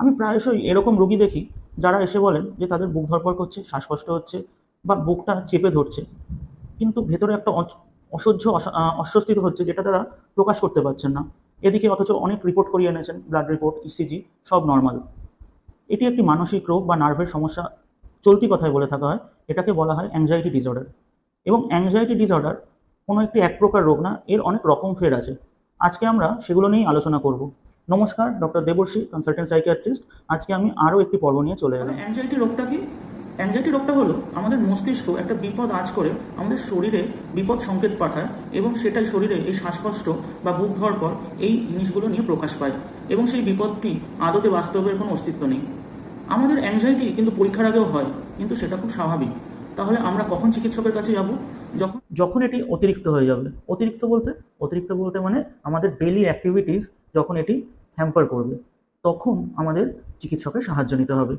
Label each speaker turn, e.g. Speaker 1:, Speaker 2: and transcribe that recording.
Speaker 1: আমি প্রায়শই এরকম রোগী দেখি যারা এসে বলেন যে তাদের বুক ধড়ফড় করছে, শ্বাসকষ্ট হচ্ছে বা বুকটা চেপে ধরছে। কিন্তু ভেতরে একটা অসহ্য অস্বস্তি হচ্ছে, যেটা তারা প্রকাশ করতে পারছেন না। এদিকে অথচ অনেক রিপোর্ট করিয়ে এনেছেন, ব্লাড রিপোর্ট, ইসিজি সব নরমাল। এটি একটি মানসিক রোগ বা নার্ভের সমস্যা, চলতি কথায় বলে থাকা হয়। এটাকে বলা হয় অ্যাংজাইটি ডিসঅর্ডার। এবং অ্যাংজাইটি ডিসঅর্ডার কোনো একটি এক প্রকার রোগ না, এর অনেক রকম ফের আছে। আজকে আমরা সেগুলো নিয়েই আলোচনা করব। নমস্কার, ডক্টর দেবর্ষী, কনসালটেন্ট সাইকিয়াট্রিস্ট। আজকে আমি আরও একটি পর্ব নিয়ে চলে এলাম। অ্যাংজাইটি রোগটা কি? অ্যাংজাইটি রোগটা হলো আমাদের মস্তিষ্ক একটা বিপদ আঁচ করে আমাদের শরীরে বিপদ সংকেত পাঠায়, এবং সেটাই শরীরে এই শ্বাসকষ্ট বা বুক ধড়ফড় এই জিনিসগুলো নিয়ে প্রকাশ পায়, এবং সেই বিপদটি আদতে বাস্তবের কোনো অস্তিত্ব নেই। আমাদের অ্যাংজাইটি কিন্তু পরীক্ষার আগেও হয়, কিন্তু সেটা খুব স্বাভাবিক। তাহলে আমরা কখন চিকিৎসকের কাছে যাব? যখন যখন এটি অতিরিক্ত হয়ে যাবে। অতিরিক্ত বলতে মানে আমাদের ডেইলি অ্যাক্টিভিটিস যখন এটি হ্যাম্পার করবে, তখন আমাদের চিকিৎসকের সাহায্য নিতে হবে।